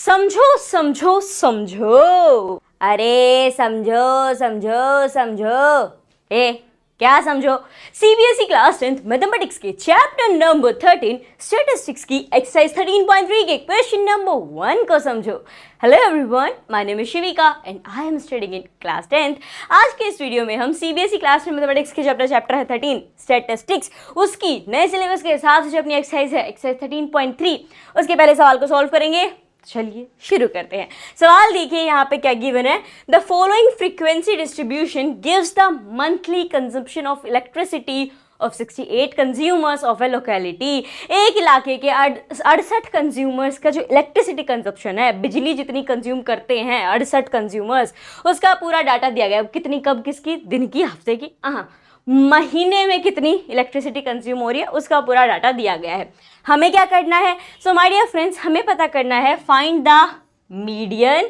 समझो समझो समझो। अरे समझो समझो समझो। क्या समझो? सीबीएसई क्लास 10th मैथमेटिक्स के चैप्टर नंबर 13 स्टैटिस्टिक्स की एक्सरसाइज 13.3 के क्वेश्चन नंबर 1 को समझो। Hello everyone, my name is Shivika and I am studying in class 10th। आज के इस वीडियो में हम सीबीएसई क्लास 10 मैथमेटिक्स के चैप्टर है 13 स्टैटिस्टिक्स, उसकी नए सिलेबस के हिसाब से जो अपनी एक्सरसाइज है एक्सरसाइज 13.3, उसके पहले सवाल को सॉल्व करेंगे। चलिए शुरू करते हैं। सवाल देखिए यहाँ पे क्या गिवन है। The following frequency distribution gives the monthly consumption of elasticity of 68 consumers of A locality. एक इलाके के 68 कंज्यूमर्स का जो इलेक्ट्रिसिटी कंजप्शन है, बिजली जितनी कंज्यूम करते हैं 68 कंज्यूमर्स, उसका पूरा डाटा दिया गया है। कितनी, कब, किसकी, दिन की, हफ्ते की, महीने में कितनी इलेक्ट्रिसिटी कंज्यूम हो रही है, उसका पूरा डाटा दिया गया है। हमें क्या करना है? सो माय डियर फ्रेंड्स, हमें पता करना है find the median,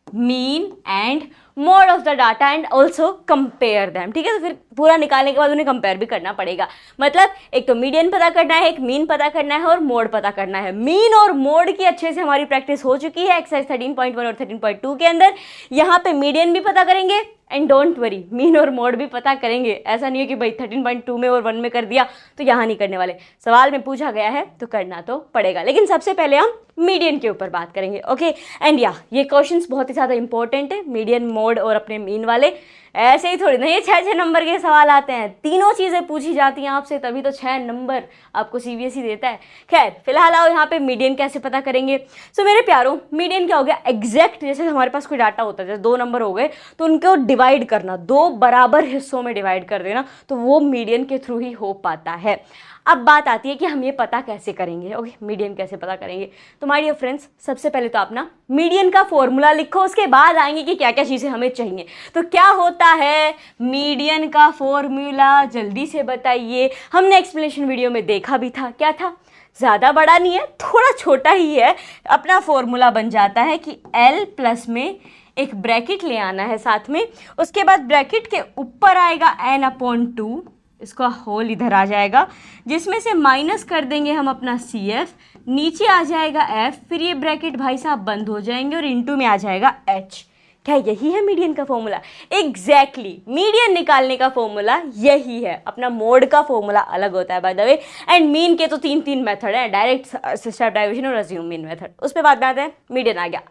mean and mode of the data and also compare them. ठीक है, तो फिर पूरा निकालने के बाद उन्हें कंपेयर भी करना पड़ेगा। मतलब एक तो मीडियन पता करना है, एक मीन पता करना है और मोड पता करना है। मीन और मोड की अच्छे से हमारी प्रैक्टिस हो चुकी है एक्सरसाइज 13.1 और 13.2 के अंदर। यहाँ पे मीडियन भी पता करेंगे एंड डोंट वरी, मीन और मोड भी पता करेंगे। ऐसा नहीं है कि भाई 13.2 में और 1 में कर दिया तो यहाँ नहीं करने वाले। सवाल में पूछा गया है तो करना तो पड़ेगा, लेकिन सबसे पहले हम मीडियन के ऊपर बात करेंगे। ओके एंड ये क्वेश्चंस बहुत ही ज़्यादा इंपॉर्टेंट है, मीडियन, मोड और अपने मीन वाले। ऐसे ही थोड़ी नहीं, ये 6 नंबर के सवाल आते हैं, तीनों चीज़ें पूछी जाती हैं आपसे, तभी तो 6 नंबर आपको सीबीएसई देता है। खैर फिलहाल आओ यहाँ पे मीडियन कैसे पता करेंगे। सो मेरे प्यारों, मीडियन क्या हो गया? एग्जैक्ट, जैसे हमारे पास कोई डाटा होता है, जैसे 2 नंबर हो गए तो उनको डिवाइड करना, 2 बराबर हिस्सों में डिवाइड कर देना, तो वो मीडियन के थ्रू ही हो पाता है। अब बात आती है कि हम ये पता कैसे करेंगे। ओके, मीडियन कैसे पता करेंगे? तो माय डियर फ्रेंड्स, सबसे पहले तो आप ना मीडियन का फॉर्मूला लिखो, उसके बाद आएंगे कि क्या क्या चीज़ें हमें चाहिए। तो क्या होता है मीडियन का फॉर्मूला? जल्दी से बताइए। हमने एक्सप्लेनेशन वीडियो में देखा भी था। क्या था? ज़्यादा बड़ा नहीं है, थोड़ा छोटा ही है। अपना फॉर्मूला बन जाता है कि L प्लस में एक ब्रैकेट ले आना है साथ में, उसके बाद ब्रैकेट के ऊपर आएगा n/2, इसका होल इधर आ जाएगा, जिसमें से माइनस कर देंगे हम अपना CF, नीचे आ जाएगा F, फिर ये ब्रैकेट भाई साहब बंद हो जाएंगे और इनटू में आ जाएगा H। क्या यही है मीडियन का फॉर्मूला? एग्जैक्टली, मीडियन निकालने का फॉर्मूला यही है। अपना मोड का फॉर्मूला अलग होता है by the way, and mean के तो 3 मेथड हैं, डायरेक्ट, स्टेप डाइविजन और अज्यूम मीन मेथड। उस पर बात करते हैं। मीडियन आ गया।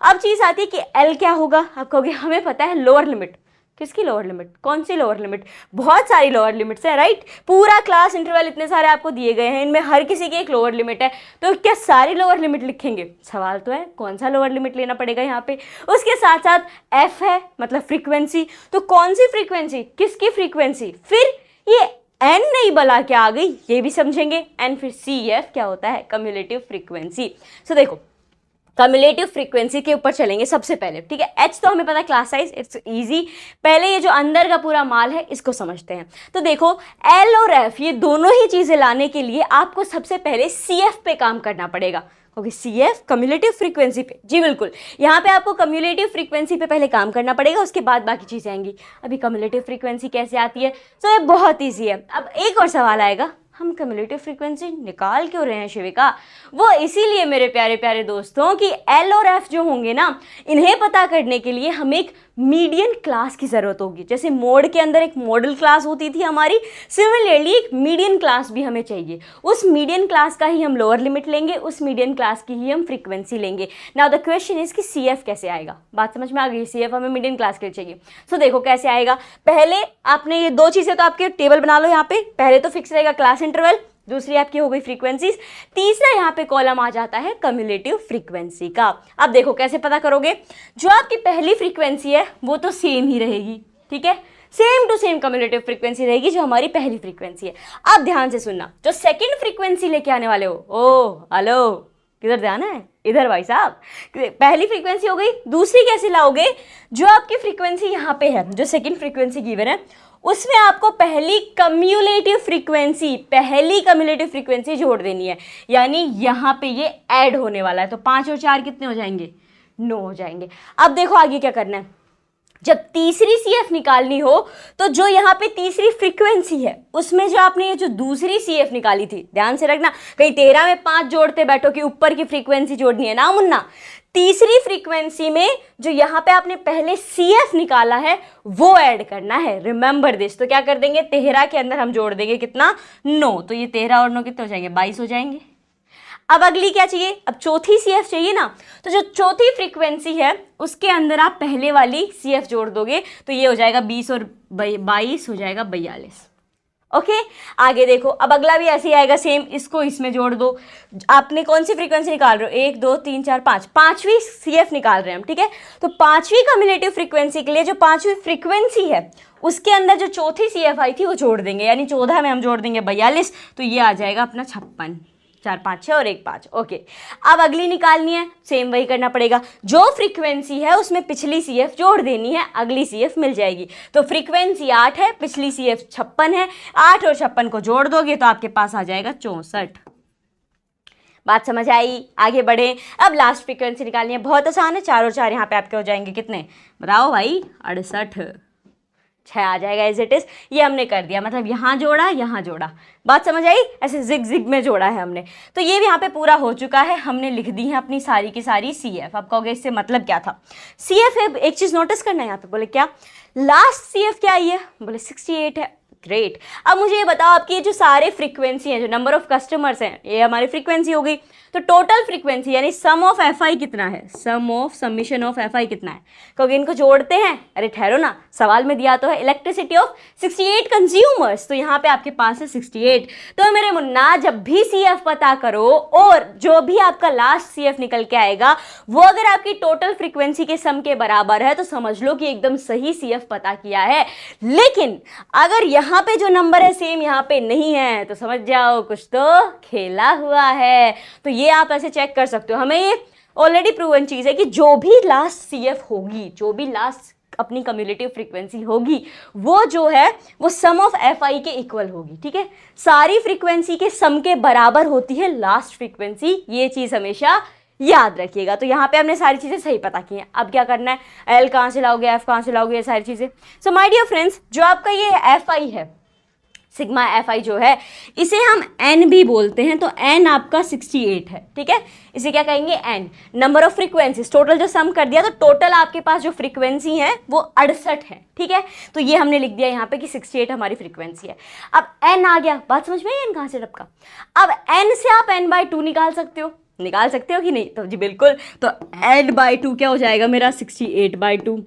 अब चीज़ आती है कि L क्या होगा। आप कहोगे हमें पता है लोअर लिमिट। किसकी लोअर लिमिट? कौन सी लोअर लिमिट? बहुत सारी लोअर लिमिट्स हैं, राइट। पूरा क्लास इंटरवल इतने सारे आपको दिए गए हैं, इनमें हर किसी की एक लोअर लिमिट है। तो क्या सारी लोअर लिमिट लिखेंगे? सवाल तो है कौन सा लोअर लिमिट लेना पड़ेगा यहाँ पे। उसके साथ साथ F है, मतलब फ्रीक्वेंसी। तो कौन सी फ्रीक्वेंसी, किसकी फ्रीक्वेंसी? फिर ये N नहीं बला क्या आ गई, ये भी समझेंगे। एंड फिर CF क्या होता है? Cumulative frequency. सो देखो, कम्युलेटिव फ्रीक्वेंसी के ऊपर चलेंगे सबसे पहले। ठीक है, H तो हमें पता है, क्लास साइज, इट्स इजी। पहले ये जो अंदर का पूरा माल है इसको समझते हैं। तो देखो L और F, ये दोनों ही चीज़ें लाने के लिए आपको सबसे पहले CF पे काम करना पड़ेगा। ओके, CF कम्युलेटिव फ्रीक्वेंसी पे। जी बिल्कुल, यहाँ पे आपको कम्युलेटिव फ्रीक्वेंसी पे पहले काम करना पड़ेगा, उसके बाद बाकी चीज़ें आएंगी। अभी कम्युलेटिव फ्रीक्वेंसी कैसे आती है? तो ये बहुत ईजी है। अब एक और सवाल आएगा, हम कम्युलेटिव फ्रीक्वेंसी निकाल क्यों रहे हैं शिविका? वो इसीलिए मेरे प्यारे प्यारे दोस्तों कि L और F जो होंगे ना, इन्हें पता करने के लिए हमें एक मीडियन क्लास की ज़रूरत होगी। जैसे मोड के अंदर एक मॉडल क्लास होती थी हमारी, सिमिलरली एक मीडियन क्लास भी हमें चाहिए। उस मीडियन क्लास का ही हम लोअर लिमिट लेंगे, उस मीडियन क्लास की ही हम फ्रीक्वेंसी लेंगे। नाउ द क्वेश्चन इज कि CF कैसे आएगा? बात समझ में आ गई? CF हमें मीडियन क्लास के लिए चाहिए। सो देखो कैसे आएगा। पहले आपने ये 2 चीज़ें तो आपके टेबल बना लो यहाँ पे। पहले तो फिक्स रहेगा क्लास इंटरवल, दूसरी आपकी हो गई फ्रीक्वेंसीज, तीसरा यहाँ पे कॉलम आ जाता है कम्युलेटिव फ्रीक्वेंसी का। अब देखो कैसे पता करोगे। जो आपकी पहली फ्रीक्वेंसी है वो तो सेम ही रहेगी, ठीक है, same to same cumulative frequency रहेगी जो हमारी पहली फ्रीक्वेंसी है। अब ध्यान से सुनना, जो सेकंड फ्रीक्वेंसी लेके आने वाले हो, ओ हेलो, किधर जाना है? इधर भाई साहब। पहली फ्रीक्वेंसी हो गई, दूसरी कैसे लाओगे? जो आपकी फ्रीक्वेंसी यहाँ पे है, जो सेकंड फ्रीक्वेंसी गिवन है, उसमें आपको पहली कम्युलेटिव फ्रीक्वेंसी जोड़ देनी है। यानी यहाँ पे ये ऐड होने वाला है, तो 5 और 4 कितने हो जाएंगे? 9 हो जाएंगे। अब देखो आगे क्या करना है। जब तीसरी CF निकालनी हो तो जो यहाँ पे तीसरी फ्रीक्वेंसी है उसमें जो आपने ये जो दूसरी CF निकाली थी, ध्यान से रखना, कहीं 13 में 5 जोड़ते बैठो कि ऊपर की फ्रीक्वेंसी जोड़नी है ना मुन्ना। तीसरी फ्रीक्वेंसी में जो यहाँ पे आपने पहले CF निकाला है वो ऐड करना है, रिमेंबर दिस। तो क्या कर देंगे, 13 के अंदर हम जोड़ देंगे कितना, 9। तो ये 13 और 9 कितने हो जाएंगे, 22 हो जाएंगे। अब अगली क्या चाहिए, अब चौथी CF चाहिए ना। तो जो चौथी फ्रीक्वेंसी है उसके अंदर आप पहले वाली CF जोड़ दोगे तो ये हो जाएगा 20 और 22 हो जाएगा 42। ओके, आगे देखो, अब अगला भी ऐसे ही आएगा सेम, इसको इसमें जोड़ दो। आपने कौन सी फ्रीक्वेंसी निकाल रहे हो, 1 2 3 4 5, पांचवी CF निकाल रहे हैं हम, ठीक है। तो पांचवी कम्युलेटिव फ्रीक्वेंसी के लिए जो पांचवी फ्रीक्वेंसी है उसके अंदर जो चौथी CF आई थी वो जोड़ देंगे, यानी 14 में हम जोड़ देंगे 42, तो ये आ जाएगा अपना 56। 4 5 6 और 1 5। ओके, अब अगली निकालनी है, सेम वही करना पड़ेगा। जो फ्रीक्वेंसी है उसमें पिछली CF जोड़ देनी है, अगली CF मिल जाएगी। तो फ्रीक्वेंसी 8 है, पिछली CF 56 है, 8 और 56 को जोड़ दोगे तो आपके पास आ जाएगा 64। बात समझ आई, आगे बढ़े। अब लास्ट फ्रीक्वेंसी निकालनी है, बहुत आसान है, 4 और 4 यहाँ पे आपके हो जाएंगे कितने, बताओ भाई, 68। 6 आ जाएगा एज इट इज। ये हमने कर दिया, मतलब यहाँ जोड़ा, बात समझ आई, ऐसे जिग जिग में जोड़ा है हमने। तो ये भी यहाँ पे पूरा हो चुका है, हमने लिख दी है अपनी सारी की सारी CF। आप कहोगे इससे मतलब क्या था, CF है, एक चीज नोटिस करना है यहाँ पे, बोले क्या, लास्ट CF क्या आई है, बोले 68 है। ग्रेट, अब मुझे ये बताओ, आपकी ये जो सारे फ्रीक्वेंसी हैं, जो नंबर ऑफ कस्टमर्स हैं, ये हमारी फ्रीक्वेंसी हो गई। तो टोटल फ्रीक्वेंसी यानी सम ऑफ FI कितना है, समीशन ऑफ FI कितना है, क्योंकि इनको जोड़ते हैं। अरे ठहरो ना, सवाल में दिया तो है इलेक्ट्रिसिटी ऑफ 68 कंज्यूमर्स, तो यहाँ पे आपके पास है 68। तो मेरे मुन्ना, जब भी CF पता करो और जो भी आपका लास्ट CF निकल के आएगा वो अगर आपकी टोटल फ्रीक्वेंसी के सम के बराबर है तो समझ लो कि एकदम सही CF पता किया है। लेकिन अगर यहाँ पे जो नंबर है सेम यहाँ पे नहीं है तो समझ जाओ कुछ तो खेला हुआ है। तो ये आप ऐसे चेक कर सकते हो, हमें ये ऑलरेडी प्रूवन चीज है कि जो भी लास्ट CF होगी, जो भी लास्ट अपनी कम्युलेटिव फ्रीक्वेंसी होगी, वो जो है वो सम ऑफ FI के इक्वल होगी, ठीक है। सारी फ्रीक्वेंसी के सम के बराबर होती है लास्ट फ्रीक्वेंसी, ये चीज हमेशा याद रखिएगा। तो यहाँ पे हमने सारी चीजें सही पता की हैं। अब क्या करना है, L कहाँ से लाओगे, F कहाँ से लाओगे, ये सारी चीजें। सो माय डियर फ्रेंड्स, जो आपका ये FI है, सिग्मा FI जो है, इसे हम N भी बोलते हैं। तो N आपका 68 है, ठीक है। इसे क्या कहेंगे, N, number of frequencies. Total जो सम कर दिया तो टोटल आपके पास जो फ्रीक्वेंसी है वो 68 है, ठीक है। तो ये हमने लिख दिया यहाँ पे कि 68 हमारी फ्रीक्वेंसी है। अब N आ गया, बात समझ में आई, N कहाँ से टपका। अब N से आप N/2 निकाल सकते हो कि नहीं, तो जी बिल्कुल। तो N/2 क्या हो जाएगा मेरा, 68/2,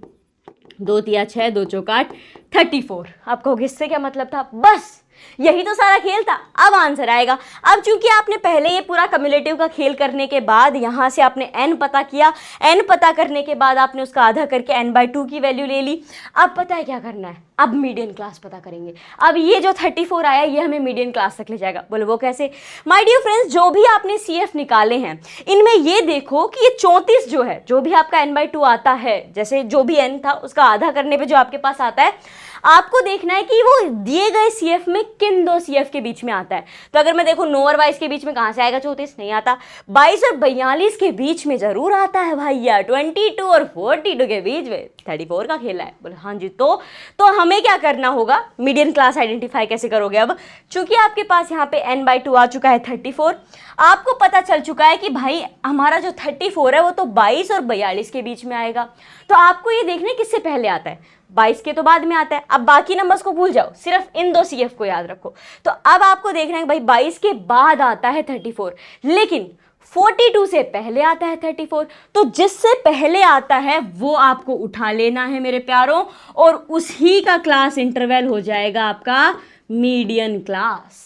2 तिया 6, 2 चौक 8, 34। आप कहोगे इससे क्या मतलब था, बस यही तो सारा खेल था। अब आंसर आएगा। अब चूंकि आपने पहले ये पूरा कम्युलेटिव का खेल करने के बाद यहाँ से आपने N पता किया, N पता करने के बाद आपने उसका आधा करके N/2 की वैल्यू ले ली। अब पता है क्या करना है, अब मीडियन क्लास पता करेंगे। अब ये जो 34 आया ये हमें मीडियन क्लास तक ले जाएगा। बोलो वो कैसे, माय डियर फ्रेंड्स, जो भी आपने CF निकाले हैं इनमें ये देखो कि ये 34 जो है, जो भी आपका N/2 आता है, जैसे जो भी N था उसका आधा करने पे जो आपके पास आता है, आपको देखना है कि वो दिए गए CF में किन दो CF के बीच में आता है। तो अगर मैं देखूं 9 और 22 के बीच में कहां से आएगा, 34 नहीं आता। 22 और 42 के बीच में जरूर आता है भैया, 22 और 42 के बीच में 34 का खेला है। बोले हाँ जी। तो हमें क्या करना होगा, मीडियन क्लास आइडेंटिफाई कैसे करोगे। अब चूंकि आपके पास यहाँ पे N/2 आ चुका है 34, आपको पता चल चुका है कि भाई हमारा जो 34 है वो तो 22 और 42 के बीच में आएगा। तो आपको ये देखना है किससे पहले आता है, 22 के तो बाद में आता है। अब बाकी नंबर्स को भूल जाओ, सिर्फ इन दो CF को याद रखो। तो अब आपको देखना है भाई 22 के बाद आता है 34, लेकिन 42 से पहले आता है 34। तो जिससे पहले आता है वो आपको उठा लेना है मेरे प्यारों, और उसी का क्लास इंटरवल हो जाएगा आपका मीडियन क्लास।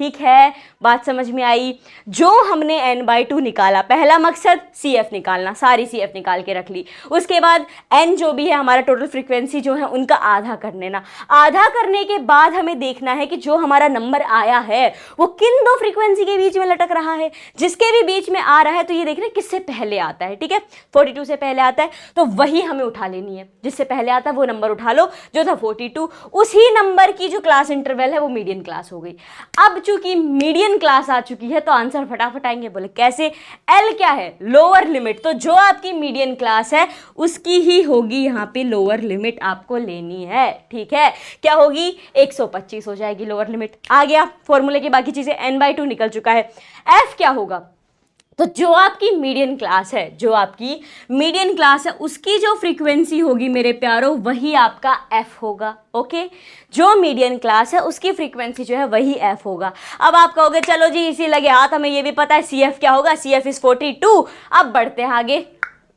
ठीक है, बात समझ में आई। जो हमने N/2 निकाला, पहला मकसद CF निकालना, सारी CF निकाल के रख ली। उसके बाद N जो भी है हमारा टोटल फ्रीक्वेंसी जो है उनका आधा कर लेना। आधा करने के बाद हमें देखना है कि जो हमारा नंबर आया है वो किन दो फ्रीक्वेंसी के बीच में लटक रहा है। जिसके भी बीच में आ रहा है तो ये देखना किससे पहले आता है। ठीक है, 42 से पहले आता है तो वही हमें उठा लेनी है। जिससे पहले आता है वो नंबर उठा लो जो था 42, उसी नंबर की जो क्लास इंटरवल है वो मीडियन क्लास हो गई। अब चूंकि मीडियन क्लास आ चुकी है तो आंसर फटाफट आएंगे। बोले कैसे? एल क्या है? Lower limit. तो जो आपकी मीडियन क्लास है उसकी ही होगी यहाँ पे लोअर लिमिट आपको लेनी है। ठीक है, क्या होगी? 125 हो जाएगी लोअर लिमिट। आ गया फॉर्मूले की बाकी चीजें, n/2 निकल चुका है। एफ क्या होगा? तो जो आपकी मीडियन क्लास है, जो आपकी मीडियन क्लास है उसकी जो फ्रीक्वेंसी होगी मेरे प्यारो वही आपका एफ होगा। ओके, जो मीडियन क्लास है उसकी फ्रीक्वेंसी जो है वही एफ होगा। अब आप कहोगे चलो जी इसी लगे हाथ, हमें ये भी पता है सी एफ क्या होगा, सी एफ इज 42। अब बढ़ते हैं आगे।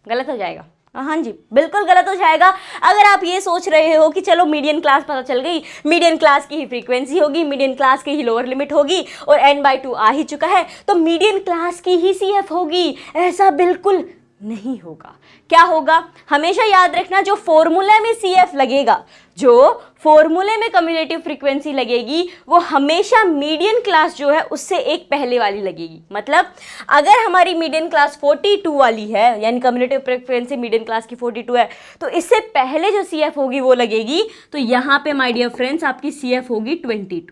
गलत हो जाएगा? हाँ जी, बिल्कुल गलत हो जाएगा। अगर आप ये सोच रहे हो कि चलो मीडियन क्लास पता चल गई, मीडियन क्लास की ही फ्रीक्वेंसी होगी, मीडियन क्लास की ही लोअर लिमिट होगी और n/2 आ ही चुका है तो मीडियन क्लास की ही CF होगी, ऐसा बिल्कुल नहीं होगा। क्या होगा? हमेशा याद रखना, जो फॉर्मूले में CF लगेगा, जो फॉर्मूले में कम्युलेटिव फ्रीक्वेंसी लगेगी, वो हमेशा मीडियन क्लास जो है उससे एक पहले वाली लगेगी। मतलब अगर हमारी मीडियन क्लास 42 वाली है, यानी कम्युलेटिव फ्रीक्वेंसी मीडियन क्लास की 42 है, तो इससे पहले जो CF होगी वो लगेगी। तो यहाँ पे माय डियर फ्रेंड्स आपकी CF होगी 22।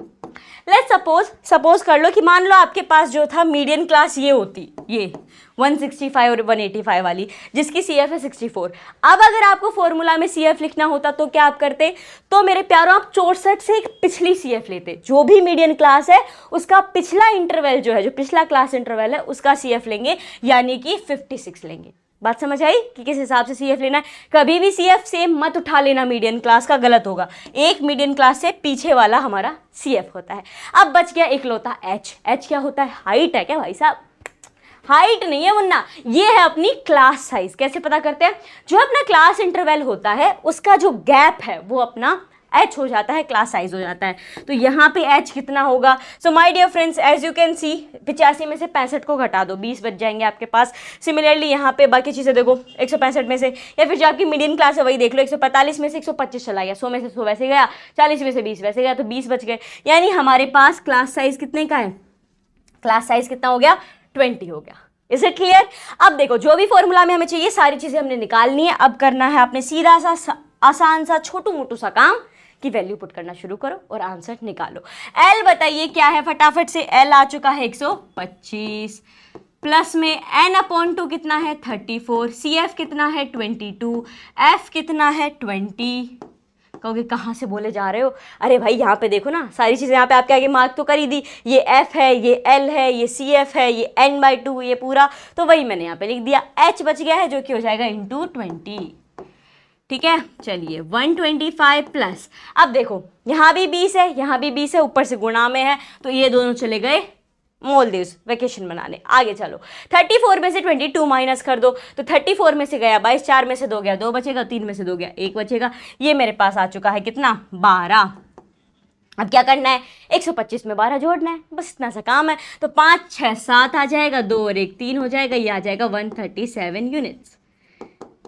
लेट्स सपोज कर लो कि मान लो आपके पास जो था मीडियन क्लास ये होती, ये 165 और 185 वाली, जिसकी CF है 64। अब अगर आपको फॉर्मूला में CF लिखना होता तो क्या आप करते? तो मेरे प्यारों आप 64 से एक पिछली CF लेते। जो भी मीडियन क्लास है उसका पिछला इंटरवल जो है, जो पिछला क्लास इंटरवल है उसका CF लेंगे, यानी कि 56 लेंगे। बात समझ आई कि किस हिसाब से CF लेना है? कभी भी CF सेम मत उठा लेना मीडियन क्लास का, गलत होगा। एक मीडियन क्लास से पीछे वाला हमारा CF होता है। अब बच गया इकलौता H। H क्या होता है? हाइट है क्या भाई साहब? हाइट नहीं है मुन्ना, ये है अपनी क्लास साइज। कैसे पता करते हैं? जो अपना क्लास इंटरवल होता है उसका जो गैप है वो अपना H हो जाता है, क्लास साइज हो जाता है। तो यहाँ पे H कितना होगा? So my dear friends, as you can see 85 में से 65 को घटा दो, 20 बच जाएंगे आपके पास। सिमिलरली यहाँ पे बाकी चीज़ें देखो, 165 में से, या फिर जो आपकी मीडियन क्लास है वही देख लो, 145 में से 125 चला गया, 100 में से 100 वैसे गया, 40 में से 20 वैसे गया, तो 20 बच गए। यानी हमारे पास क्लास साइज कितने का है? क्लास साइज कितना हो गया? 20 हो गया। Is it clear? अब देखो, जो भी फॉर्मूला में हमें चाहिए सारी चीजें हमने निकालनी है। अब करना है आपने सीधा सा आसान सा छोटू मोटू सा काम की वैल्यू पुट करना शुरू करो और आंसर निकालो। एल बताइए क्या है? फटाफट से एल आ चुका है 125, प्लस में n/2 कितना है? 34, CF कितना है? 22, F कितना है? 20। कहोगे कहाँ से बोले जा रहे हो? अरे भाई यहाँ पे देखो ना, सारी चीज़ें यहाँ पे आपके आगे मार्क तो कर ही दी। ये F है, ये L है, ये CF है, ये n/2, ये पूरा, तो वही मैंने यहाँ पे लिख दिया। H बच गया है जो कि हो जाएगा इंटू 20। ठीक है, चलिए 125 प्लस, अब देखो यहाँ भी 20 है, यहाँ भी 20 है, ऊपर से गुणा में है, तो ये दोनों चले गए मालदीव्स वेकेशन मनाने। आगे चलो, 34 में से 22 माइनस कर दो, तो 34 में से गया 22, 4 में से 2 गया 2 बचेगा, 3 में से 2 गया 1 बचेगा। ये मेरे पास आ चुका है कितना? 12। अब क्या करना है? 125 में 12 जोड़ना है, बस इतना सा काम है। तो 5 6 7 आ जाएगा, 2 और 1 3 हो जाएगा, ये आ जाएगा 137 यूनिट्स।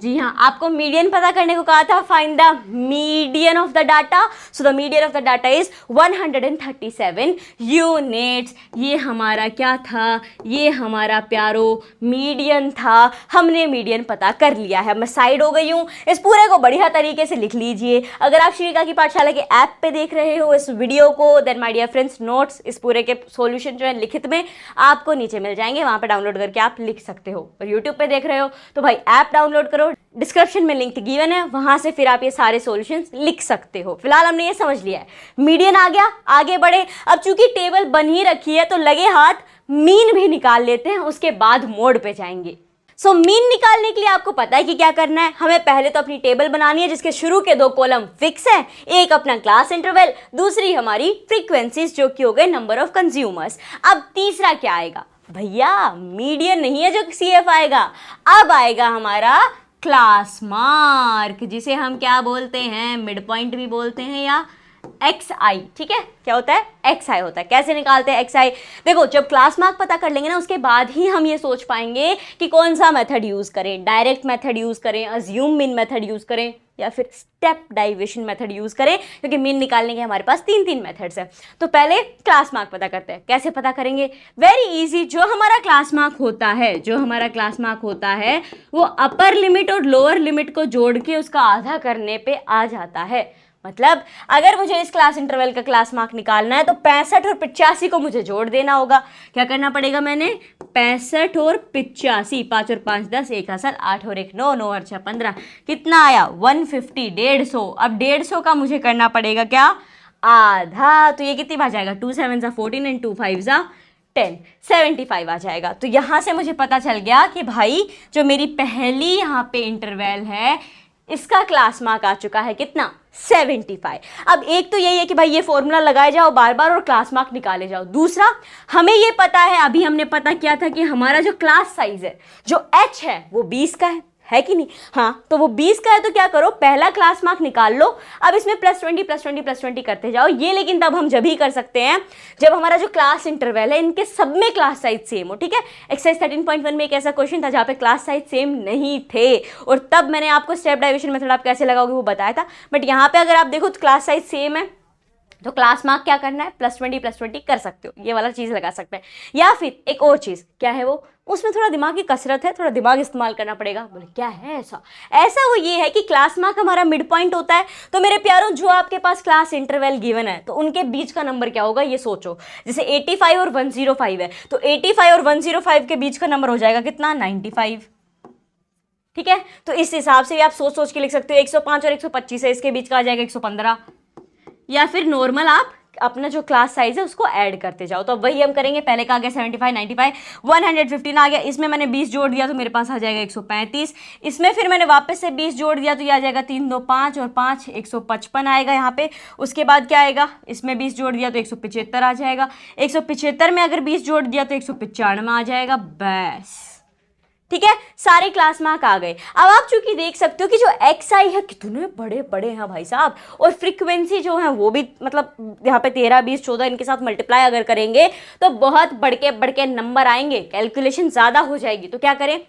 जी हाँ, आपको मीडियन पता करने को कहा था, find the median of the data. So the median of the data is 137 units. ये हमारा क्या था? ये हमारा प्यारो मीडियन था। हमने मीडियन पता कर लिया है। मैं साइड हो गई हूँ, इस पूरे को बढ़िया तरीके से लिख लीजिए। अगर आप श्रीका की पाठशाला के ऐप पे देख रहे हो इस वीडियो को, then my dear friends, notes इस पूरे के सॉल्यूशन जो है लिखित में आपको नीचे मिल जाएंगे, वहाँ पे डाउनलोड करके आप लिख सकते हो। और यूट्यूब पे देख रहे हो तो भाई ऐप डाउनलोड करो, डिस्क्रिप्शन में लिंक गिवन है, वहां से फिर आप ये सारे सॉल्यूशंस लिख सकते हो। फिलहाल हमने ये समझ लिया है, मीडियन आ गया, आगे बढ़े। अब चूंकि टेबल बन ही रखी है तो लगे हाथ मीन भी निकाल लेते हैं, उसके बाद मोड पे जाएंगे। सो मीन निकालने के लिए आपको पता है कि क्या करना है। हमें पहले तो अपनी टेबल बनानी है जिसके शुरू के 2 कॉलम फिक्स है, एक अपना क्लास इंटरवल, दूसरी हमारी फ्रीक्वेंसीज जो कि हो गए नंबर ऑफ कंज्यूमर्स। अब तीसरा क्या आएगा भैया? मीडियन नहीं है जो CF आएगा, अब आएगा हमारा क्लास मार्क, जिसे हम क्या बोलते हैं? मिड पॉइंट भी बोलते हैं या XI। ठीक है, क्या होता है? XI होता है। कैसे निकालते हैं XI? देखो, जब क्लास मार्क पता कर लेंगे ना, उसके बाद ही हम ये सोच पाएंगे कि कौन सा मेथड यूज करें, डायरेक्ट मेथड यूज करें, अज्यूम मीन मेथड यूज करें, या फिर स्टेप डाइविएशन मेथड यूज करें, क्योंकि मीन निकालने के हमारे पास 3 मेथड्स हैं। तो पहले क्लास मार्क पता करते हैं। कैसे पता करेंगे? Very easy. जो हमारा क्लास मार्क होता है वो अपर लिमिट और लोअर लिमिट को जोड़ के उसका आधा करने पे आ जाता है। मतलब अगर मुझे इस क्लास इंटरवल का क्लास मार्क निकालना है तो 65 और 85 को मुझे जोड़ देना होगा। क्या करना पड़ेगा मैंने? 65 और 85, 5 और 5 10, 1 7 8 और 1 9, 9 और 6 15, कितना आया? 150, 150। अब 150 का मुझे करना पड़ेगा क्या? आधा। तो ये कितनी बार जाएगा? 2 7 ज़ा 14 एंड 2 5 ज़ा 10, 75 आ जाएगा। तो यहाँ से मुझे पता चल गया कि भाई जो मेरी पहली यहाँ पे इंटरवल है इसका क्लास मार्क आ चुका है कितना? 75। अब एक तो यही है कि भाई ये फॉर्मूला लगाए जाओ बार बार और क्लास मार्क निकाले जाओ। दूसरा, हमें ये पता है, अभी हमने पता किया था कि हमारा जो क्लास साइज है, जो h है, वो 20 का है कि नहीं? हाँ, तो वो 20 का है। तो क्या करो, पहला क्लास मार्क निकाल लो। अब इसमें +20 +20 +20 करते जाओ। ये लेकिन तब हम जब ही कर सकते हैं जब हमारा जो क्लास इंटरवल है इनके सब में क्लास साइज सेम हो। ठीक है, एक्सरसाइज 13.1 में एक ऐसा क्वेश्चन था जहाँ पे क्लास साइज सेम नहीं थे और तब मैंने आपको स्टेप डाइविजन मेथड आप कैसे लगाओगे वो बताया था। बट यहाँ पे अगर आप देखो तो क्लास साइज सेम है तो क्लास मार्क क्या करना है? +20 कर सकते हो, ये वाला चीज़ लगा सकते हैं। या फिर एक और चीज़, क्या है वो? उसमें थोड़ा दिमाग की कसरत है, थोड़ा दिमाग इस्तेमाल करना पड़ेगा। बोले क्या है ऐसा? ऐसा वो ये है कि क्लास मार्क हमारा मिड पॉइंट होता है। तो मेरे प्यारों, जो आपके पास क्लास इंटरवल गिवन है तो उनके बीच का नंबर क्या होगा ये सोचो। जैसे 85 और 105 है तो 85 और 105 के बीच का नंबर हो जाएगा कितना? 95। ठीक है, तो इस हिसाब से भी आप सोच सोच के लिख सकते हो। 105 और 125 है, इसके बीच का आ जाएगा 115। या फिर नॉर्मल आप अपना जो क्लास साइज है उसको ऐड करते जाओ। तो अब वही हम करेंगे। पहले का आ गया 75, 95, 115 आ गया। इसमें मैंने 20 जोड़ दिया तो मेरे पास आ जाएगा 135। इसमें फिर मैंने वापस से 20 जोड़ दिया तो ये आ जाएगा 3 2 5 और 5 155 आएगा यहाँ पे। उसके बाद क्या आएगा? इसमें 20 जोड़ दिया तो 175 आ जाएगा। 175 में अगर 20 जोड़ दिया तो 195 आ जाएगा। बस, ठीक है, सारे क्लास मार्क आ गए। अब आप चूंकि देख सकते हो कि जो XI है कितने बड़े बड़े हैं भाई साहब, और फ्रीक्वेंसी जो है वो भी मतलब यहाँ पे 13 20 14 इनके साथ मल्टीप्लाई अगर करेंगे तो बहुत बड़के नंबर आएंगे, कैलकुलेशन ज़्यादा हो जाएगी। तो क्या करें?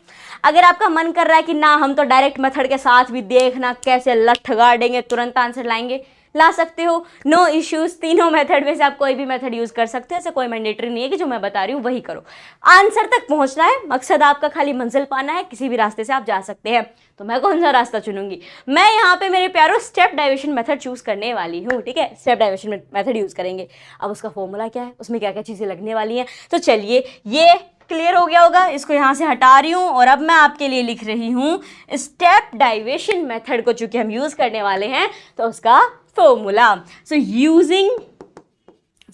अगर आपका मन कर रहा है कि ना हम तो डायरेक्ट मेथड के साथ भी देखना कैसे लठ गाड़ेंगे, तुरंत आंसर लाएंगे, ला सकते हो, नो इश्यूज। तीनों मेथड में से आप कोई भी मेथड यूज कर सकते हो, ऐसा कोई मैंडेटरी नहीं है कि जो मैं बता रही हूँ वही करो। आंसर तक पहुंचना है, मकसद आपका खाली मंजिल पाना है, किसी भी रास्ते से आप जा सकते हैं। तो मैं कौन सा रास्ता चुनूंगी? मैं यहाँ पे मेरे प्यारों स्टेप डाइविजन मेथड चूज करने वाली हूँ। ठीक है, स्टेप डाइविजन मेथड यूज करेंगे। अब उसका फॉर्मूला क्या है, उसमें क्या क्या चीजें लगने वाली हैं, तो चलिए ये क्लियर हो गया होगा। इसको यहाँ से हटा रही हूँ और अब मैं आपके लिए लिख रही हूँ स्टेप डाइविजन मेथड को, चूंकि हम यूज करने वाले हैं तो उसका फॉर्मूला। सो यूजिंग,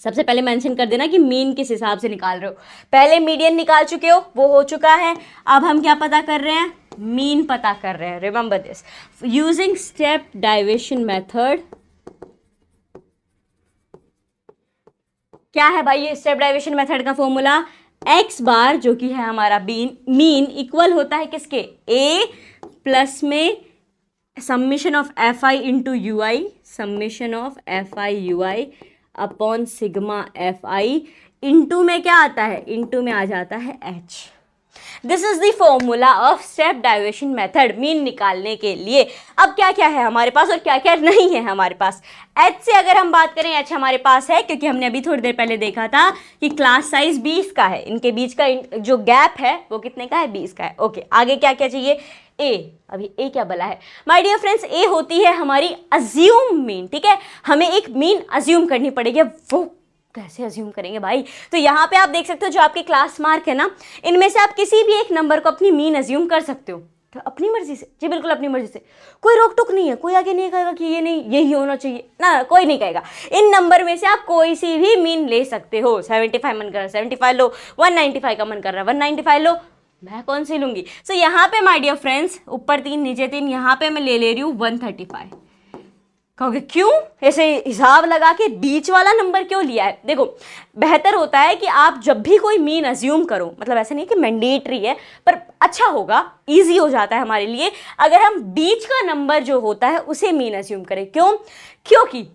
सबसे पहले मेंशन कर देना कि मीन किस हिसाब से निकाल रहे हो। पहले मीडियन निकाल चुके हो, वो हो चुका है। अब हम क्या पता कर रहे हैं? मीन पता कर रहे हैं। Remember this, using step division method. क्या है भाई ये स्टेप डाइविजन मेथड का फॉर्मूला? x बार जो कि है हमारा मीन इक्वल होता है किसके? a प्लस में summation of fi into you I, summation of fi you I upon sigma fi। Into में क्या आता है? इंटू में आ जाता है h। This is the formula of step division method, mean निकालने के लिए। अब क्या क्या है हमारे पास और क्या क्या नहीं है हमारे पास? h से अगर हम बात करें, h हमारे पास है क्योंकि हमने अभी थोड़ी देर पहले देखा था कि क्लास साइज 20 का है, इनके बीच का जो गैप है वो कितने का है? 20 का है। ओके, आगे क्या क्या चाहिए? a। अभी a क्या बला है माय डियर फ्रेंड्स? a होती है हमारी अज्यूम मीन। ठीक है, हमें एक मीन अज्यूम करनी पड़ेगी। वो कैसे अज्यूम करेंगे भाई? तो यहाँ पे आप देख सकते हो जो आपके क्लास मार्क है ना, इनमें से आप किसी भी एक नंबर को अपनी मीन अज्यूम कर सकते हो। तो अपनी मर्जी से, जी बिल्कुल अपनी मर्जी से, कोई रोक टोक नहीं है। कोई आगे नहीं कहेगा कि ये नहीं यही होना चाहिए ना, कोई नहीं कहेगा। इन नंबर में से आप कोई सी भी मीन ले सकते हो। 75 मन कर रहा है 75 लो, 195 का मन कर रहा है 195 लो, मैं कौन सी लूंगी? सो यहाँ पे माय डियर फ्रेंड्स, ऊपर 3 नीचे 3, यहाँ पे मैं ले रही हूँ 135। कहोगे क्यों ऐसे हिसाब लगा के बीच वाला नंबर क्यों लिया है? देखो, बेहतर होता है कि आप जब भी कोई मीन अज्यूम करो, मतलब ऐसा नहीं कि मैंडेटरी है, पर अच्छा होगा, इजी हो जाता है हमारे लिए अगर हम बीच का नंबर जो होता है उसे मीन अज्यूम करें। क्यों? क्योंकि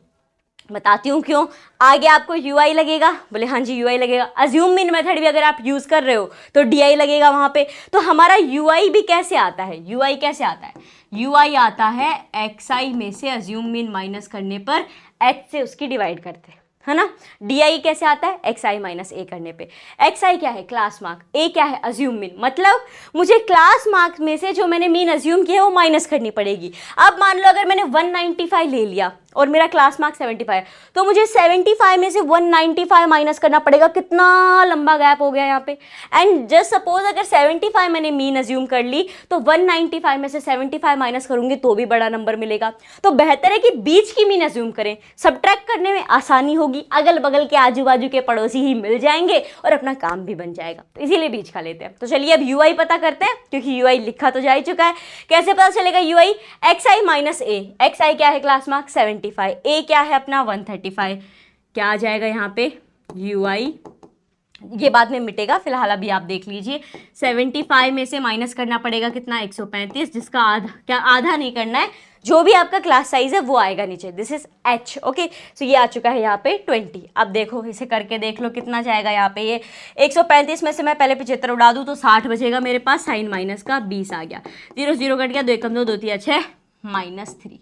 बताती हूँ क्यों। आगे आपको UI लगेगा, बोले हाँ जी UI लगेगा। अज्यूम मीन मेथड भी अगर आप यूज़ कर रहे हो तो DI लगेगा वहाँ पे। तो हमारा UI भी कैसे आता है? UI कैसे आता है? UI आता है XI में से अज्यूम मीन माइनस करने पर H से उसकी डिवाइड करते हैं, है ना। DI कैसे आता है? XI माइनस A करने पे। XI क्या है? Class mark. A क्या है? Assume mean. मतलब मुझे क्लास मार्क में से जो मैंने मीन अज्यूम किया है वो माइनस करनी पड़ेगी। अब मान लो अगर मैंने 195 ले लिया और मेरा क्लास मार्क 75, तो मुझे 75 में से 195 माइनस करना पड़ेगा। कितना लंबा गैप हो गया यहाँ पे। एंड जस्ट सपोज अगर 75 मैंने मीन अज्यूम कर ली तो 195 में से 75 माइनस करूंगी तो भी बड़ा नंबर मिलेगा। तो बेहतर है कि बीच की मीन अज्यूम करें, सब्ट्रैक्ट करने में आसानी होगी, अगल बगल के आजू बाजू के पड़ोसी ही मिल जाएंगे और अपना काम भी बन जाएगा। तो इसीलिए बीच का लेते हैं। तो चलिए अब यूआई पता करते हैं, क्योंकि यूआई लिखा तो जा ही चुका है। कैसे पता चलेगा यूआई? एक्स आई माइनस ए। एक्स आई क्या है? क्लास मार्क 75, ए क्या है अपना 135। क्या आ जाएगा यहाँ पे? यूआई, ये बाद में मिटेगा, फिलहाल अभी आप देख लीजिए। 75 में से माइनस करना पड़ेगा कितना? 135, जिसका आधा, क्या आधा नहीं करना है, जो भी आपका क्लास साइज है वो आएगा नीचे। This is H. ओके, सो ये आ चुका है यहाँ पे 20। अब देखो, इसे करके देख लो कितना जाएगा यहाँ पे। ये 135 में से मैं पहले 75 उड़ा दूँ तो 60 बचेगा मेरे पास। साइन माइनस का 20 आ गया, 0 0 कट गया, 2 एकम 2, 2 3 6, -3।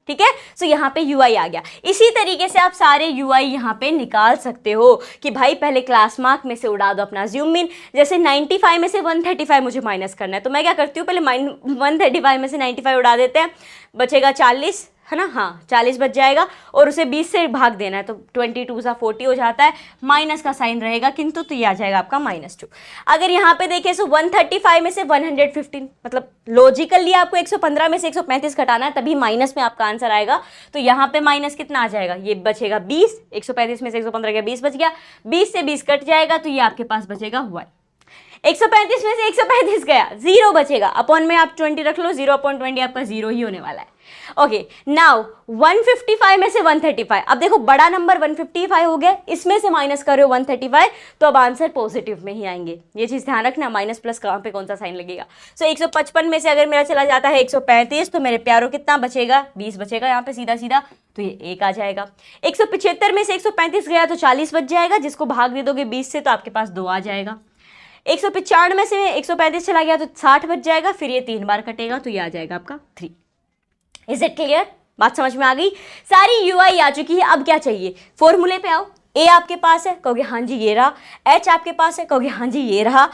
ठीक है, सो यहाँ पे यूआई आ गया। इसी तरीके से आप सारे यूआई यहाँ पे निकाल सकते हो कि भाई पहले क्लास मार्क में से उड़ा दो अपना ज़ूम मीन। जैसे 95 में से 135 मुझे माइनस करना है, तो मैं क्या करती हूँ, पहले 135 में से 95 उड़ा देते हैं, बचेगा 40, है ना। हाँ, 40 बच जाएगा और उसे 20 से भाग देना है, तो 22 सा 40 हो जाता है, माइनस का साइन रहेगा किंतु, तो ये आ जाएगा आपका -2। अगर यहाँ पे देखें तो 135 में से 115, मतलब लॉजिकली आपको 115 में से 135 घटाना है, तभी माइनस में आपका आंसर आएगा। तो यहाँ पे माइनस कितना आ जाएगा? ये बचेगा 20, 135 में से 115 गया, 20 बच गया, 20 से 20 कट जाएगा, तो ये आपके पास बचेगा 1। 135 में से 135 गया, 0 बचेगा, अपॉन में आप 20 रख लो, 0/20 आपका 0 ही होने वाला है। ओके, नाउ 155 में से 135, अब देखो बड़ा नंबर 155 हो गया, इसमें से माइनस कर रहे हो 135, तो अब आंसर पॉजिटिव में ही आएंगे। ये चीज ध्यान रखना, माइनस प्लस कहाँ पे कौन सा साइन लगेगा। सो 155 में से अगर मेरा चला जाता है 135, तो मेरे प्यारों कितना बचेगा? 20 बचेगा यहाँ पे सीधा सीधा, तो ये 1 आ जाएगा। 175 में से 135 गया तो 40 बच जाएगा, जिसको भाग दे दोगे 20 से तो आपके पास 2 आ जाएगा। 195 में से 135 चला गया तो 60 बच जाएगा, फिर ये 3 बार कटेगा, तो ये आ जाएगा आपका 3। Is it clear? बात समझ में आ गई? सारी यूआई आ चुकी है। अब क्या चाहिए? फॉर्मूले पे आओ। ए आपके पास है, कहोगे हाँ जी ये रहा। एच आपके पास है, कहोगे हाँ जी ये रहा।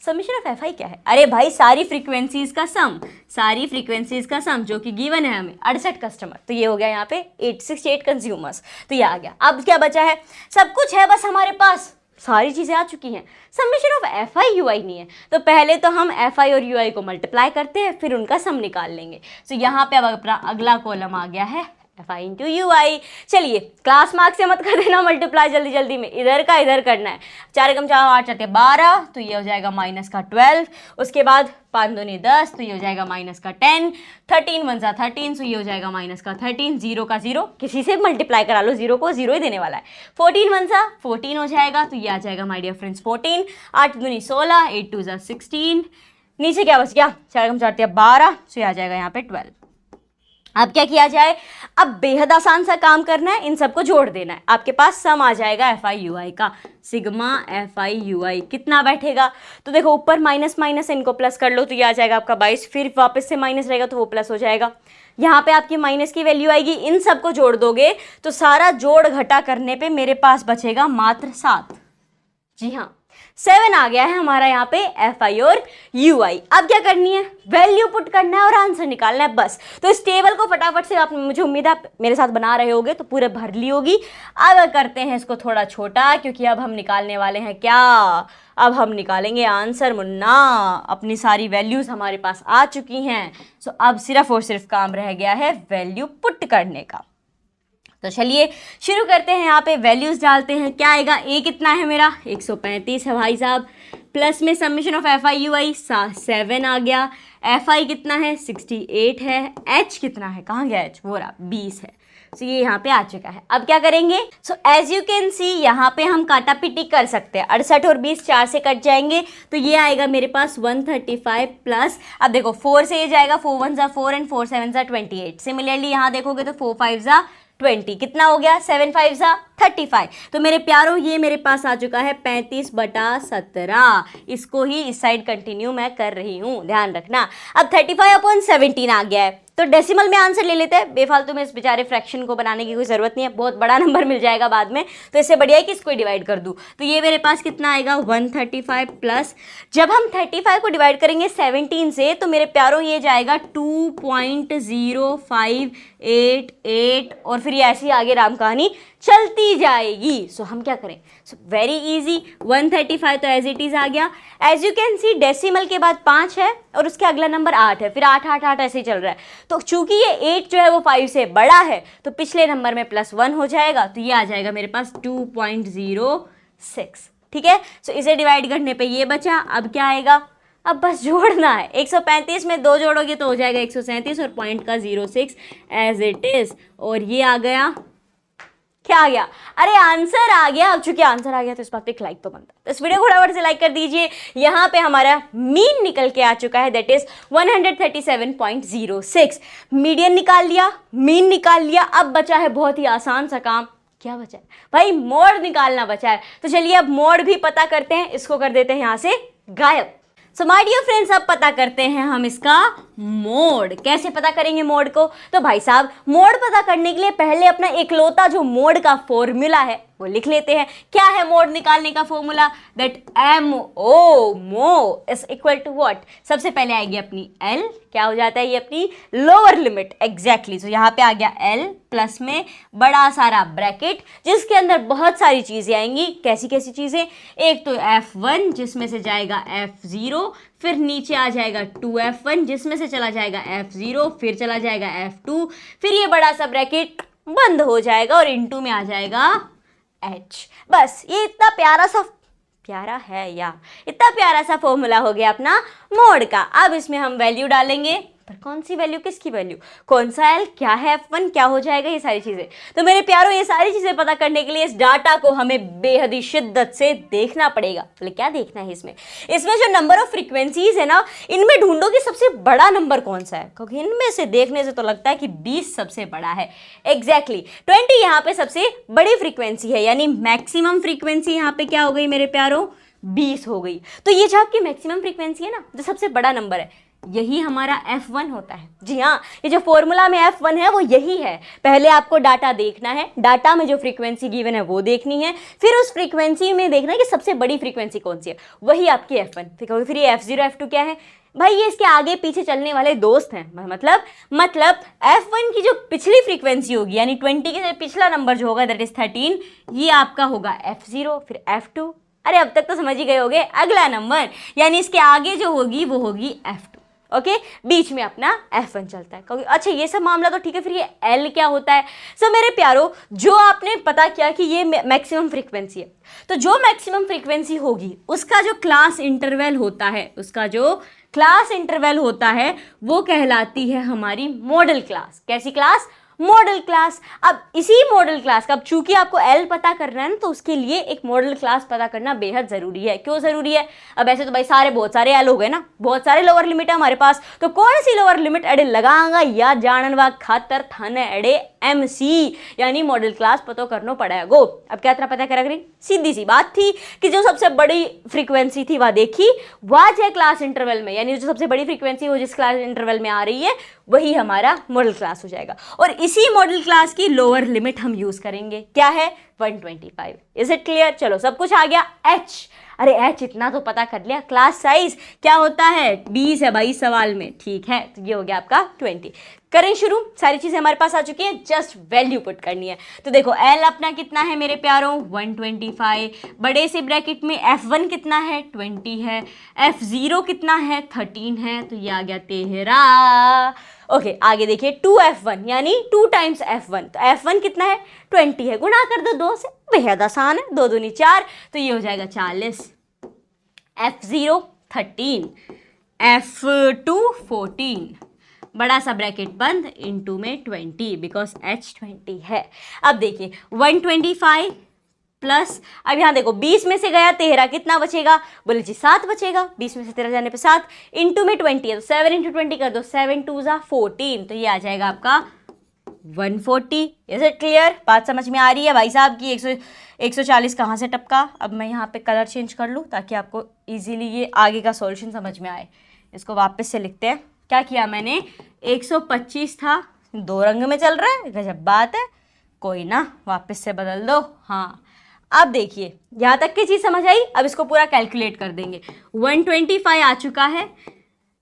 समीशन ऑफ एफ आई क्या है? अरे भाई सारी फ्रीक्वेंसीज का सम, सारी फ्रीक्वेंसीज का सम जो कि गिवन है हमें 68 कस्टमर, तो ये हो गया यहाँ पे 868 कंज्यूमर्स, तो ये आ गया। अब क्या बचा है? सब कुछ है बस हमारे पास, सारी चीज़ें आ चुकी हैं। Summation of F I U I नहीं है, तो पहले तो हम एफ आई और यू आई को मल्टीप्लाई करते हैं, फिर उनका सम निकाल लेंगे। तो यहाँ पे अब अपना अगला कॉलम आ गया है एफ आई इंटू यू आई। चलिए क्लास मार्क से मत कर देना मल्टीप्लाई जल्दी जल्दी में, इधर का इधर करना है। 4 एकम 4 8 4 12, तो ये हो जाएगा माइनस का 12। उसके बाद 5 दूनी 10, तो ये हो जाएगा माइनस का 10। 13 1 सा 13, तो ये हो जाएगा माइनस का 13। 0 का 0, किसी से मल्टीप्लाई करा लो, 0 को 0 ही देने वाला है। 14 1 सा 14 हो जाएगा, तो ये आ जाएगा माय डियर फ्रेंड्स 14। 8 दूनी 16, 8 2 सा 16। नीचे क्या बच गया? 4 एकम 4 12, तो ये आ जाएगा यहाँ पे 12। अब क्या किया जाए? अब बेहद आसान सा काम करना है, इन सबको जोड़ देना है। आपके पास सम आ जाएगा एफ आई यू आई का, सिग्मा एफ आई यू आई कितना बैठेगा? तो देखो ऊपर माइनस माइनस, इनको प्लस कर लो, तो ये आ जाएगा आपका 22। फिर वापस से माइनस रहेगा तो वो प्लस हो जाएगा। यहाँ पे आपकी माइनस की वैल्यू आएगी, इन सबको जोड़ दोगे तो सारा जोड़ घटा करने पे मेरे पास बचेगा मात्र 7। जी हाँ, 7 आ गया है हमारा यहाँ पे एफ आई और यू आई। अब क्या करनी है? वैल्यू पुट करना है और आंसर निकालना है बस। तो इस टेबल को फटाफट से आप, मुझे उम्मीद है आप मेरे साथ बना रहे होगे, तो पूरे भर ली होगी। अब करते हैं इसको थोड़ा छोटा, क्योंकि अब हम निकालने वाले हैं क्या? अब हम निकालेंगे आंसर मुन्ना। अपनी सारी वैल्यूज हमारे पास आ चुकी हैं, सो अब सिर्फ और सिर्फ काम रह गया है वैल्यू पुट करने का। तो चलिए शुरू करते हैं। यहाँ पे वैल्यूज डालते हैं। क्या आएगा? ए कितना है मेरा? 135 है भाई साहब। प्लस में summation of F I U I 7 आ गया। एफ आई कितना है? 68 है। एच कितना है? कहाँ गया एच? वो रहा 20 है। तो ये यहाँ पे आ चुका है। अब क्या करेंगे? So as you can see यहाँ पे हम काटा पिटी कर सकते हैं। 68 और 20 4 से कट जाएंगे, तो ये आएगा मेरे पास 135 प्लस, अब देखो 4 से ये जाएगा, 4 1 ज़ा 4 एंड 4 7 ज़ा 28। सिमिलरली यहाँ देखोगे तो 4 5 ज़ा 20, कितना हो गया? 7 5 ज़ा 35। तो मेरे प्यारों ये मेरे पास आ चुका है 35/17। इसको ही इस साइड कंटिन्यू मैं कर रही हूँ, ध्यान रखना। अब 35/17 आ गया है, तो डेसिमल में आंसर ले लेते हैं। बेफालतू में इस बेचारे फ्रैक्शन को बनाने की कोई ज़रूरत नहीं है, बहुत बड़ा नंबर मिल जाएगा बाद में, तो इससे बढ़िया है कि इसको डिवाइड कर दूँ। तो ये मेरे पास कितना आएगा 135 प्लस, जब हम 35 को डिवाइड करेंगे 17 से तो मेरे प्यारों ये जाएगा 2.0588 और फिर ये ऐसी आगे राम कहानी चलती जाएगी। सो हम क्या करें, सो वेरी इजी, 135 तो एज इट इज़ आ गया। As you can see decimal के बाद 5 है और उसके अगला नंबर 8 है, फिर 8 8 8 ऐसे ही चल रहा है। तो चूंकि ये 8 जो है वो 5 से बड़ा है तो पिछले नंबर में +1 हो जाएगा, तो ये आ जाएगा मेरे पास 2.06। ठीक है, सो इसे डिवाइड करने पे ये बचा। अब क्या आएगा, अब बस जोड़ना है। 135 में 2 जोड़ोगे तो हो जाएगा 137 और पॉइंट का 06 एज इट इज। और ये आ गया, क्या आ गया, अरे आंसर आ गया। अब चूंकि आंसर आ गया तो इस बात पे एक लाइक तो बनता है, तो इस वीडियो को फटाफट से लाइक कर दीजिए। यहाँ पे हमारा मीन निकल के आ चुका है, दैट इज 137.06। मीडियन निकाल लिया, मीन निकाल लिया। अब बचा है बहुत ही आसान सा काम। क्या बचा है भाई, मोड निकालना बचा है। तो चलिए अब मोड भी पता करते हैं, इसको कर देते हैं यहाँ से गायब। सो माय डियर फ्रेंड्स, अब पता करते हैं हम इसका मोड। कैसे पता करेंगे मोड को, तो भाई साहब मोड पता करने के लिए पहले अपना इकलौता जो मोड का फॉर्मूला है वो लिख लेते हैं। क्या है मोड निकालने का फॉर्मूला, दैट MO मो इज इक्वल टू व्हाट। सबसे पहले आएगी अपनी L, क्या हो जाता है ये अपनी लोअर लिमिट, एग्जैक्टली। सो यहाँ पे आ गया L प्लस में बड़ा सारा ब्रैकेट जिसके अंदर बहुत सारी चीजें आएंगी। कैसी कैसी चीजें, एक तो F1 जिसमें से जाएगा F0, फिर नीचे आ जाएगा 2F1 जिसमें से चला जाएगा F0, फिर चला जाएगा F2, फिर ये बड़ा सा ब्रैकेट बंद हो जाएगा और इनटू में आ जाएगा H। बस ये इतना प्यारा सा, प्यारा है या इतना प्यारा सा फॉर्मूला हो गया अपना मोड का। अब इसमें हम वैल्यू डालेंगे, पर कौन सी वैल्यू, किसकी वैल्यू, कौन सा L, क्या है F1, क्या हो जाएगा, ये सारी चीजें। तो मेरे प्यारों ये सारी चीजें पता करने के लिए इस डाटा को हमें बेहद ही शिद्दत से देखना पड़ेगा। बोले क्या देखना है इसमें, इसमें जो नंबर ऑफ फ्रीक्वेंसीज है ना, इनमें ढूंढो कि सबसे बड़ा नंबर कौन सा है, क्योंकि इनमें से देखने से तो लगता है कि 20 सबसे बड़ा है। एग्जैक्टली 20 यहाँ पे सबसे बड़ी फ्रीक्वेंसी है, यानी मैक्सिमम फ्रीक्वेंसी यहाँ पे क्या हो गई मेरे प्यारों, 20 हो गई। तो ये जो आपकी मैक्सिमम फ्रीक्वेंसी है ना, जो सबसे बड़ा नंबर है, यही हमारा F1 होता है। जी हाँ, ये जो फॉर्मूला में F1 है वो यही है। पहले आपको डाटा देखना है, डाटा में जो फ्रीक्वेंसी गिवन है वो देखनी है, फिर उस फ्रीक्वेंसी में देखना है कि सबसे बड़ी फ्रीक्वेंसी कौन सी है, वही आपकी F1। फिर ये F0 F2 क्या है भाई, ये इसके आगे पीछे चलने वाले दोस्त हैं। मतलब F1 की जो पिछली फ्रीक्वेंसी होगी, यानी 20 के पिछला नंबर जो होगा दैट इज 13, ये आपका होगा F0, फिर F2। अरे अब तक तो समझ ही गए होगे, अगला नंबर यानी इसके आगे जो होगी वो होगी F2। ओके, बीच में अपना F1 चलता है। अच्छा ये सब मामला तो ठीक है, फिर ये L क्या होता है। सो मेरे प्यारो, जो आपने पता किया कि ये मैक्सिमम फ्रीक्वेंसी है, तो जो मैक्सिमम फ्रीक्वेंसी होगी उसका जो क्लास इंटरवल होता है, उसका जो क्लास इंटरवल होता है वो कहलाती है हमारी मॉडल क्लास। कैसी क्लास, मॉडल क्लास। अब इसी मॉडल क्लास का, अब चूंकि आपको L पता करना है ना, तो उसके लिए एक मॉडल क्लास पता करना बेहद जरूरी है। क्यों जरूरी है, अब ऐसे तो भाई बहुत सारे L हो गए ना, बहुत सारे लोअर लिमिट है हमारे पास, तो कौन सी लोअर लिमिट अड़े लगांगा या जाननवा खातर थाने अड़े MC, यानी मॉडल क्लास पता करना पड़ा है। गो अब क्या तरह पता करा करी, सीधी सी बात थी कि जो सबसे बड़ी फ्रीक्वेंसी थी वह देखी, वह है क्लास इंटरवल में, यानी जो सबसे बड़ी फ्रीक्वेंसी वो जिस क्लास इंटरवल में आ रही है वही हमारा मॉडल क्लास हो जाएगा। और इसी मॉडल क्लास की लोअर लिमिट हम यूज करेंगे, क्या है 125। इज इट क्लियर, चलो सब कुछ आ गया। H, अरे H इतना तो पता कर लिया। क्लास साइज क्या होता है, 20 है भाई सवाल में, ठीक है, तो ये हो गया आपका 20। करें शुरू, सारी चीजें हमारे पास आ चुकी है, जस्ट वैल्यू पुट करनी है। तो देखो L अपना कितना है मेरे प्यारों 125, बड़े से ब्रैकेट में F1 कितना है 20 है, F0 कितना है 13 है, तो ये आ गया 13। ओके आगे देखिए 2F1 यानी 2 टाइम्स F1, तो F1 कितना है 20 है, गुणा कर दो 2 से, बेहद आसान है, 2 दूनी 4, तो ये हो जाएगा 40। F0 13, F2 14, बड़ा सा ब्रैकेट बंद, इनटू में 20 बिकॉज H 20 है। अब देखिए 125 प्लस, अब यहाँ देखो 20 में से गया 13, कितना बचेगा, बोले जी 7 बचेगा, 20 में से 13 जाने पे 7, इनटू में 20 है तो 7 × 20 कर दो, 7 2 × 14, तो ये आ जाएगा आपका 140। Is it clear? बात समझ में आ रही है भाई साहब की 140 कहाँ से टपका? अब मैं यहाँ पे कलर चेंज कर लूँ ताकि आपको इजीली ये आगे का सॉल्यूशन समझ में आए। इसको वापस से लिखते हैं। क्या किया मैंने, 125 था, 2 रंग में चल रहा है, गजब बात है, कोई ना, वापस से बदल दो। हाँ, अब देखिए यहाँ तक की चीज़ समझ आई। अब इसको पूरा कैलकुलेट कर देंगे। 125 आ चुका है,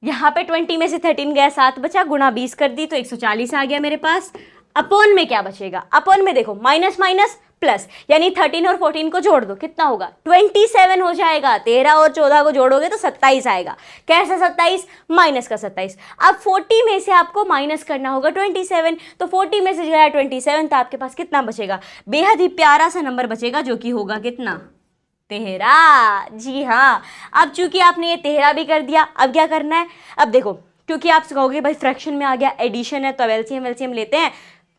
यहाँ पे 20 में से 13 गया, 7 बचा, गुणा 20 कर दी तो 140 आ गया मेरे पास। अपॉन में क्या बचेगा? अपॉन में देखो माइनस माइनस प्लस, यानी 13 और 14 को जोड़ दो, कितना होगा? 27 हो जाएगा। 13 और 14 को जोड़ोगे तो 27 आएगा। कैसे 27? माइनस का 27। अब 40 में से आपको माइनस करना होगा 27, तो 40 में से गया 27, तो आपके पास कितना बचेगा? बेहद ही प्यारा सा नंबर बचेगा, जो कि होगा कितना? 13। जी हाँ, अब चूंकि आपने ये 13 भी कर दिया, अब क्या करना है? अब देखो, क्योंकि आप कहोगे भाई फ्रैक्शन में आ गया, एडिशन है, तो एलसीएम लेते हैं।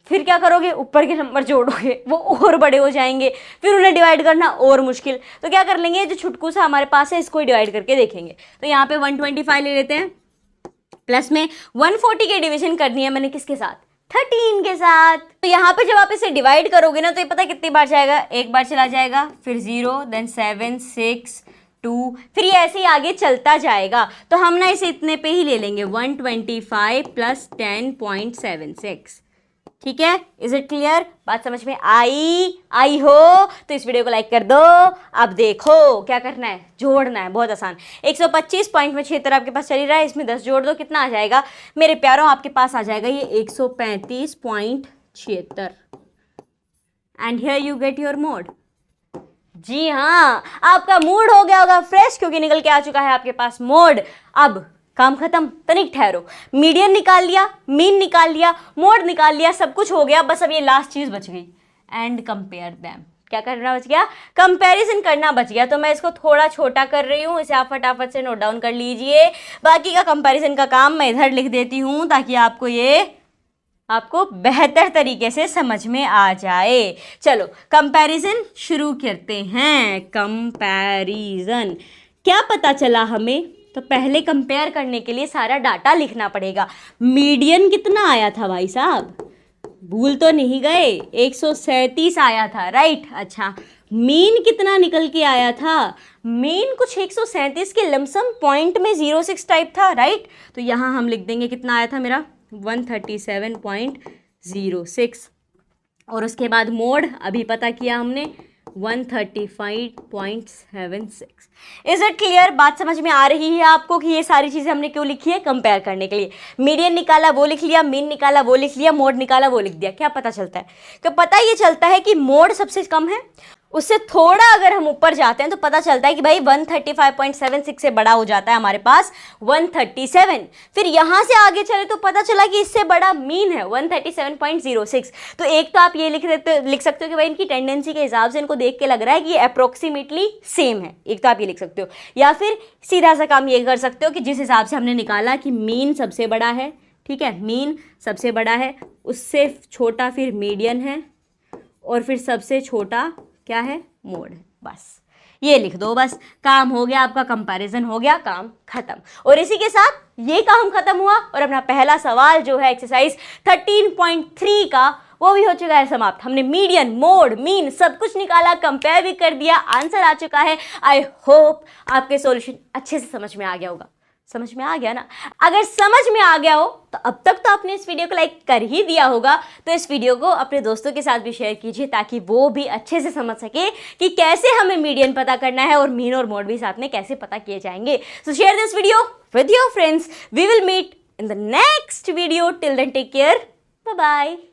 फिर क्या करोगे? ऊपर के नंबर जोड़ोगे, वो और बड़े हो जाएंगे, फिर उन्हें डिवाइड करना और मुश्किल। तो क्या कर लेंगे, जो छुटकू सा हमारे पास है इसको ही डिवाइड करके देखेंगे। तो यहाँ पे 125 ले लेते हैं, प्लस में 140 की डिवीजन करनी है मैंने किसके साथ? 13 के साथ। तो यहाँ पे जब आप इसे डिवाइड करोगे ना, तो ये पता कितनी बार जाएगा? एक बार चला जाएगा, फिर 0, देन 7, 6, 2, फिर ये ऐसे ही आगे चलता जाएगा। तो हम ना इसे इतने पे ही ले लेंगे, 125 प्लस 10.76। ठीक है? Is it clear? बात समझ में आई हो तो इस वीडियो को लाइक कर दो। अब देखो क्या करना है, जोड़ना है, बहुत आसान। 125 पॉइंट में 76 आपके पास चल रहा है, इसमें 10 जोड़ दो, कितना आ जाएगा मेरे प्यारों? आपके पास आ जाएगा ये 135.76। And here you get your mode. जी हाँ, आपका मूड हो गया होगा फ्रेश, क्योंकि निकल के आ चुका है आपके पास मोड। अब काम खत्म, तनिक ठहरो। मीडियन निकाल लिया, मीन निकाल लिया, मोड निकाल लिया, सब कुछ हो गया, बस अब ये लास्ट चीज बच गई, एंड कंपेयर देम। क्या करना बच गया? कंपैरिजन करना बच गया। तो मैं इसको थोड़ा छोटा कर रही हूँ, इसे आप फटाफट से नोट डाउन कर लीजिए। बाकी का कंपैरिजन का काम मैं इधर लिख देती हूँ, ताकि आपको बेहतर तरीके से समझ में आ जाए। चलो कंपैरिजन शुरू करते हैं। कंपैरिजन क्या पता चला हमें? तो पहले कंपेयर करने के लिए सारा डाटा लिखना पड़ेगा। मीडियन कितना आया था भाई साहब? भूल तो नहीं गए? 137 आया था, राइट? अच्छा, मीन कितना निकल के आया था? मीन कुछ 137 के लमसम पॉइंट में 06 टाइप था, राइट? तो यहाँ हम लिख देंगे कितना आया था मेरा, 137.06। और उसके बाद मोड अभी पता किया हमने, 135.76। Is it clear? बात समझ में आ रही है आपको कि ये सारी चीज़ें हमने क्यों लिखी है? कंपेयर करने के लिए। मीडियन निकाला वो लिख लिया, मीन निकाला वो लिख लिया, मोड निकाला वो लिख दिया। क्या पता चलता है? कि पता ये चलता है कि मोड सबसे कम है, उससे थोड़ा अगर हम ऊपर जाते हैं तो पता चलता है कि भाई 135.76 से बड़ा हो जाता है हमारे पास 137। फिर यहाँ से आगे चले तो पता चला कि इससे बड़ा मीन है 137.06। तो एक तो आप ये लिख सकते हो कि भाई इनकी टेंडेंसी के हिसाब से इनको देख के लग रहा है कि ये अप्रोक्सीमेटली सेम है। एक तो आप ये लिख सकते हो, या फिर सीधा सा काम ये कर सकते हो कि जिस हिसाब से हमने निकाला कि मीन सबसे बड़ा है, ठीक है, मीन सबसे बड़ा है, उससे छोटा फिर मीडियन है, और फिर सबसे छोटा क्या है? मोड है। बस ये लिख दो, बस काम हो गया आपका, कंपैरिजन हो गया, काम खत्म। और इसी के साथ ये काम खत्म हुआ और अपना पहला सवाल जो है एक्सरसाइज 13.3 का, वो भी हो चुका है समाप्त। हमने मीडियन, मोड, मीन सब कुछ निकाला, कंपेयर भी कर दिया, आंसर आ चुका है। आई होप आपके सॉल्यूशन अच्छे से समझ में आ गया होगा। समझ में आ गया ना? अगर समझ में आ गया हो तो अब तक तो आपने इस वीडियो को लाइक कर ही दिया होगा, तो इस वीडियो को अपने दोस्तों के साथ भी शेयर कीजिए, ताकि वो भी अच्छे से समझ सके कि कैसे हमें मीडियन पता करना है और मीन और मोड भी साथ में कैसे पता किए जाएंगे। So share this video with your friends. We will meet in the next video. Till then take care, bye bye.